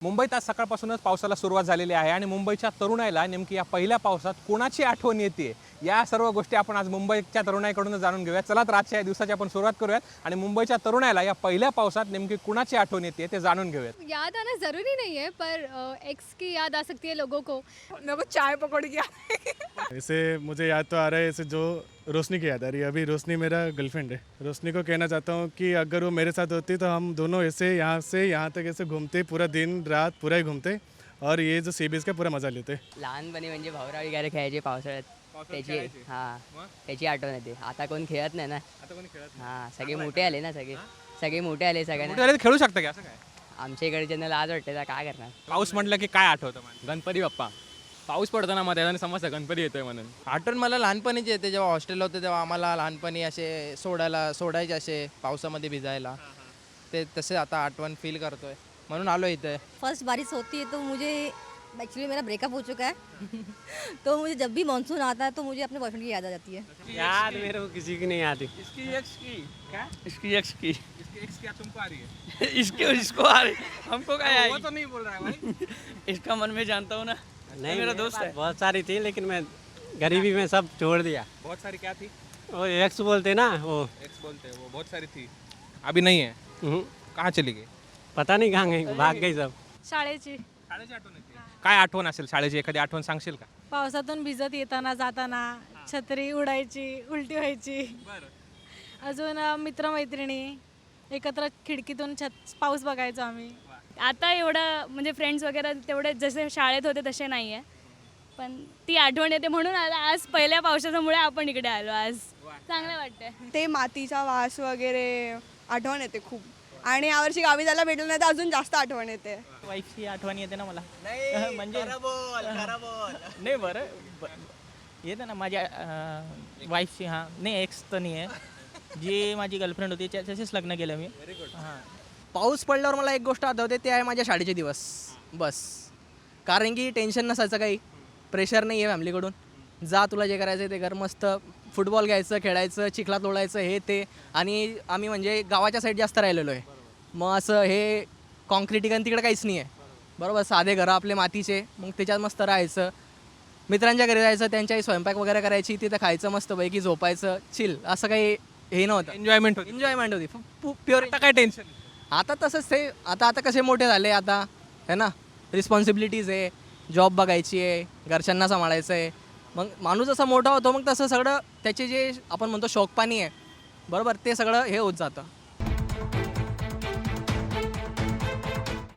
मुंबईत आज सकाळपासूनच पावसाला सुरुवात झालेली आहे आणि मुंबईच्या तरुणाईला नेमकी या पहिल्या पावसात कोणाची आठवण येते या सर्व गोष्टी आपण आज मुंबईच्या तरुणाईकडून जाणून घेऊया. चला तर आजच्या दिवसाची आपण सुरुवात करूयात आणि मुंबईच्या तरुणाईला या पहिल्या पावसात नेमकी कुणाची आठवण येते ते जाणून घेऊयात. याद आना ज़रूरी नहीं है पर एक्स की याद आ सकती है लोगों को. मेरे को चाय पकौड़ी की याद है। इसे मुझे याद तो आ रहा है, इसे जो रोशनी की याद आ रही है। अभी रोशनी मेरा गर्लफ्रेंड है। रोशनी को कहना चाहता हूँ कि अगर वो मेरे साथ होती तो हम दोनों ऐसे यहाँ तक ऐसे घूमते, पूरा दिन रात पूरा ही घूमते और ये जो सी बीच का पूरा मजा लेते. लहानपणी म्हणजे भाऊराव वगैरे खेळायचे पावसाळ्यात. त्याची त्याची आठवण येते. आता कोण खेळत नाही ना. सगळे मोठे आले ना. सगळे मोठे आले. सगळ्यांना खेळू शकता की असं काय? आमच्या इकडच्यांना लाज वाटते तर काय करणार. पाऊस म्हटलं की काय आठवतं मला? गणपती बाप्पा. पाऊस पडतो ना, मग त्याच्याने समजतं गणपती येतोय म्हणून. आठवण मला लहानपणीची येते. जेव्हा हॉस्टेलला होते तेव्हा आम्हाला लहानपणी असे सोडायचे असे पावसामध्ये भिजायला. ते तसे आता आठवण फील करतोय म्हणून आलो इथे. फर्स्ट बारिश होती है तो मुझे एक्चुअली मेरा ब्रेकअप हो चुका है तो मुझे जब भी मानसून आता है तो मुझे अपने बॉयफ्रेंड की याद आ जाती है. याद मेरे को किसी की नहीं आती. इसकी एक्स की क्या? इसकी एक्स की. इसकी एक्स क्या तुमको आ रही है? इसको आ रही, हमको क्या वो तो नहीं बोल रहा है भाई. इसका मन में जानता हूँ ना. नहीं, मेरा दोस्त है. बहुत सारी थी लेकिन मैं गरीबी में सब छोड़ दिया. बहुत सारी क्या थी? वो एक्स बोलते ना वो. एक्स बोलते हैं वो. बहुत सारी थी. अभी नहीं है. कहाँ चली गई? पता नहीं कहाँ गई, भाग गई सब. शाळेची शाळेची आठवण येते. काय आठवण असेल शाळेची? एखादी आठवण सांगशील का? पावसातून भिजत येताना जाताना छत्री उडायची, उलटी व्हायची. अजून मित्रमैत्रिणी एकत्र खिडकीतून पाऊस बघायचो आम्ही. आता एवढं म्हणजे फ्रेंड्स वगैरे तेवढे जसे शाळेत होते तसे नाही आहे, पण ती आठवण येते म्हणून आज पहिल्या पावसाच्यामुळे आपण इकडे आलो. आज चांगलं वाटतंय. ते मातीचा वास वगैरे आठवण येते खूप. आणि यावर्षी गावी जायला भेटलं नाही तर अजून जास्त आठवण येते. वाईफची आठवण येते ना मला. म्हणजे नाही बरं येते ना माझ्या वाईफची. हां नाही, एक्स तर नाही आहे. जी माझी गर्लफ्रेंड होती त्याच्याशीच लग्न केलं मी. हां. पाऊस पडल्यावर मला एक गोष्ट आठवते, ते आहे माझ्या शाळेचे दिवस. बस, कारण की टेन्शन नसायचं, काही प्रेशर नाही आहे फॅमिलीकडून. जा तुला जे करायचं ते कर. मस्त फुटबॉल घ्यायचं, खेळायचं, चिखलात लोळायचं, हे ते. आणि आम्ही म्हणजे गावाच्या साईड जास्त राहिलेलो आहे. मग असं हे कॉन्क्रिटीकरण तिकडे काहीच नाही आहे. बरोबर, साधे घरं आपले मातीचे. मग त्याच्यात मस्त राहायचं, मित्रांच्या घरी जायचं, त्यांच्याही स्वयंपाक वगैरे करायची, तिथं खायचं मस्त पैकी, झोपायचं, चिल. असं काही हे नव्हतं. एन्जॉयमेंट होती. एन्जॉयमेंट होती प्युअर. आता काय टेन्शन? आता तसंच ते. आता कसे मोठे झाले आता, है ना, रिस्पॉन्सिबिलिटीज आहे, जॉब बघायची आहे, घरच्यांना सांभाळायचं आहे. मग माणूस जसा मोठा होतो मग तसं सगळं त्याचे जे आपण म्हणतो शौकपाणी आहे, बरोबर, ते सगळं हे होत जातं.